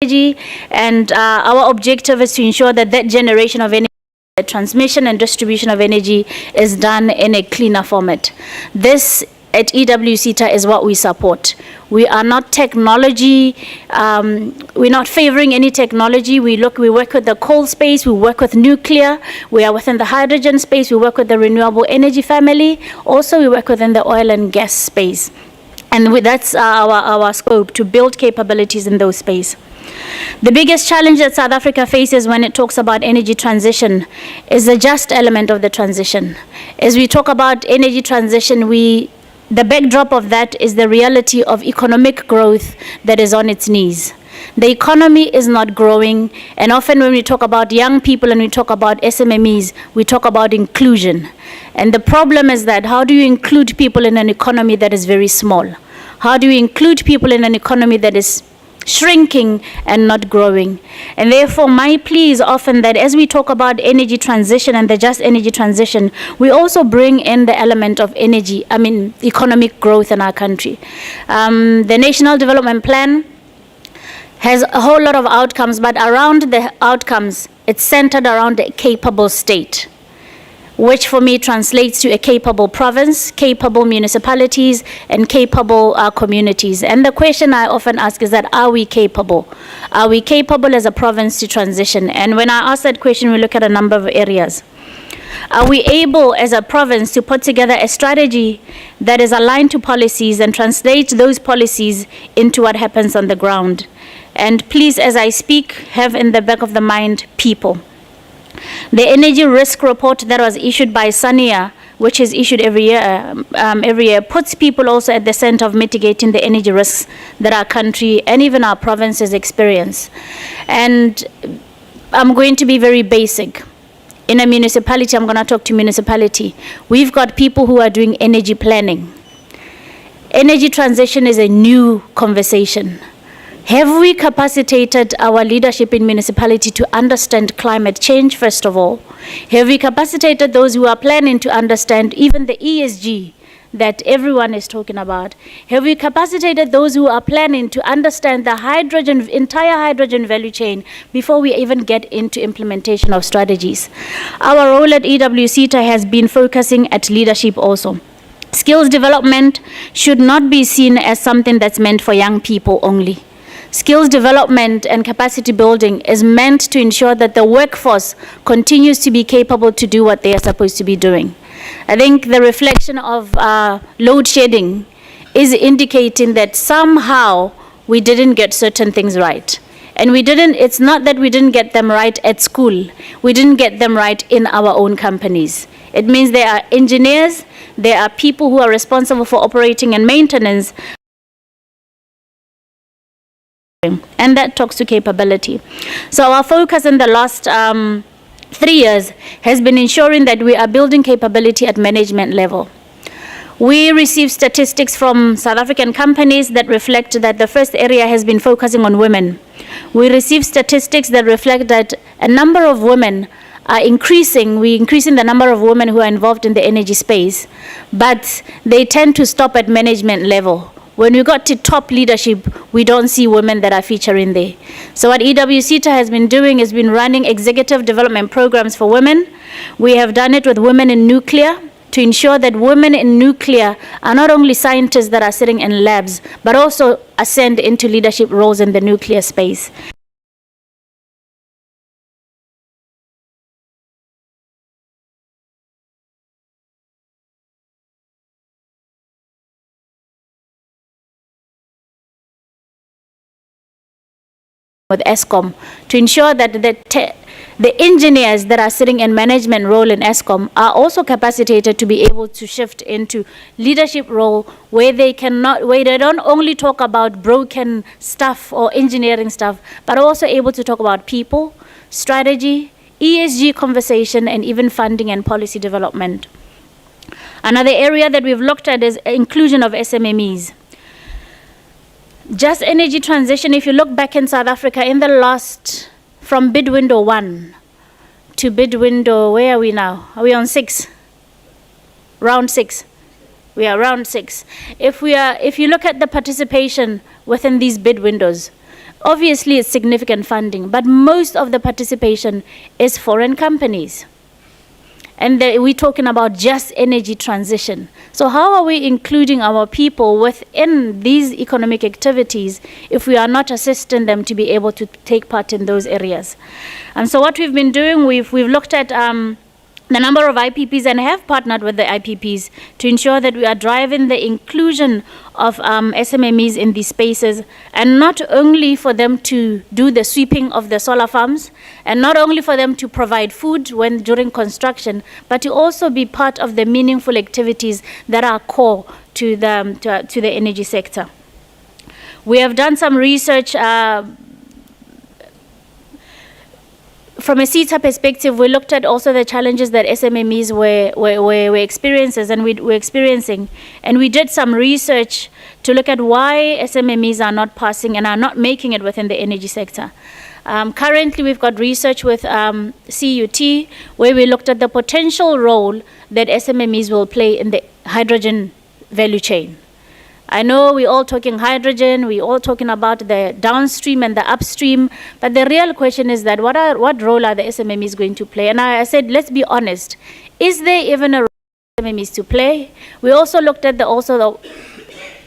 energy, and our objective is to ensure that that generation of energy, the transmission and distribution of energy, is done in a cleaner format. This at EWCETA is what we support. We are not technology, we're not favoring any technology. We work with the coal space, we work with nuclear, we are within the hydrogen space, we work with the renewable energy family. Also, we work within the oil and gas space. And that's our scope, to build capabilities in those space. The biggest challenge that South Africa faces when it talks about energy transition is the just element of the transition. As we talk about energy transition, the backdrop of that is the reality of economic growth that is on its knees. The economy is not growing, and often when we talk about young people and we talk about SMMEs, we talk about inclusion. And the problem is that how do you include people in an economy that is very small? How do you include people in an economy that is shrinking and not growing? And therefore, my plea is often that as we talk about energy transition and the just energy transition, we also bring in the element of economic growth in our country. The National Development Plan has a whole lot of outcomes, but around the outcomes, it's centered around a capable state, which for me translates to a capable province, capable municipalities, and capable communities. And the question I often ask is that, are we capable? Are we capable as a province to transition? And when I ask that question, we look at a number of areas. Are we able as a province to put together a strategy that is aligned to policies and translate those policies into what happens on the ground? And please, as I speak, have in the back of the mind people. The energy risk report that was issued by SANEA, which is issued every year, puts people also at the center of mitigating the energy risks that our country and even our provinces experience. And I'm going to be very basic. In a municipality, I'm going to talk to municipality. We've got people who are doing energy planning. Energy transition is a new conversation. Have we capacitated our leadership in municipality to understand climate change, first of all? Have we capacitated those who are planning to understand even the ESG that everyone is talking about? Have we capacitated those who are planning to understand the entire hydrogen value chain before we even get into implementation of strategies? Our role at EWCETA has been focusing at leadership also. Skills development should not be seen as something that's meant for young people only. Skills development and capacity building is meant to ensure that the workforce continues to be capable to do what they are supposed to be doing. I think the reflection of load shedding is indicating that somehow we didn't get certain things right. And it's not that we didn't get them right at school. We didn't get them right in our own companies. It means there are engineers, there are people who are responsible for operating and maintenance, and that talks to capability. So our focus in the last 3 years has been ensuring that we are building capability at management level. We receive statistics from South African companies that reflect that the first area has been focusing on women. We receive statistics that reflect that a number of women are increasing. We're increasing the number of women who are involved in the energy space, but they tend to stop at management level. When we got to top leadership, we don't see women that are featuring there. So what EWCETA has been doing is been running executive development programs for women. We have done it with women in nuclear to ensure that women in nuclear are not only scientists that are sitting in labs, but also ascend into leadership roles in the nuclear space. With Eskom to ensure that the engineers that are sitting in management role in Eskom are also capacitated to be able to shift into leadership role where they don't only talk about broken stuff or engineering stuff, but also able to talk about people, strategy, ESG conversation, and even funding and policy development. Another area that we've looked at is inclusion of SMMEs. Just energy transition, if you look back in South Africa in the last, from bid window 1 to bid window, where are we now? Are we on 6? Round 6. We are round 6. If you look at the participation within these bid windows, Obviously, it's significant funding, but most of the participation is foreign companies. And we're talking about just energy transition. So how are we including our people within these economic activities if we are not assisting them to be able to take part in those areas? And so what we've been doing, we've looked at the number of IPPs and have partnered with the IPPs to ensure that we are driving the inclusion of SMMEs in these spaces, and not only for them to do the sweeping of the solar farms, and not only for them to provide food during construction, but to also be part of the meaningful activities that are core to the energy sector. We have done some research from a CETA perspective. We looked at also the challenges that SMMEs were experiencing, and we did some research to look at why SMMEs are not passing and are not making it within the energy sector. Currently, we've got research with CUT, where we looked at the potential role that SMMEs will play in the hydrogen value chain. I know we're all talking hydrogen, we're all talking about the downstream and the upstream, but the real question is that what role are the SMMEs going to play? And I said, let's be honest, is there even a role for SMMEs to play? We also looked at the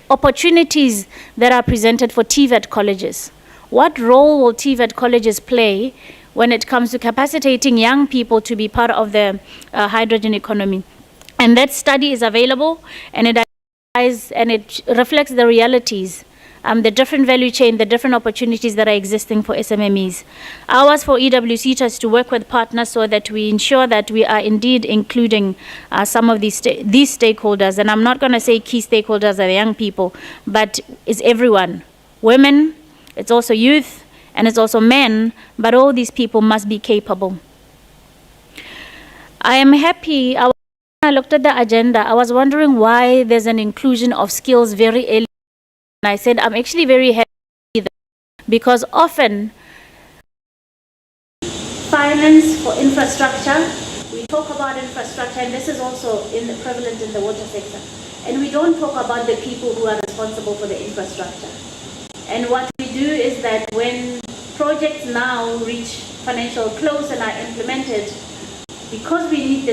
opportunities that are presented for TVET colleges. What role will TVET colleges play when it comes to capacitating young people to be part of the hydrogen economy? And that study is available, and it reflects the realities, the different value chain, the different opportunities that are existing for SMMEs. Ours for EWCETA is to work with partners so that we ensure that we are indeed including some of these stakeholders. And I'm not going to say key stakeholders are the young people, but it's everyone. Women, it's also youth, and it's also men, but all these people must be capable. I am happy. When I looked at the agenda, I was wondering why there's an inclusion of skills very early. And I said, I'm actually very happy because often finance for infrastructure, we talk about infrastructure, and this is also prevalent in the water sector. And we don't talk about the people who are responsible for the infrastructure. And what we do is that when projects now reach financial close and are implemented, because we need the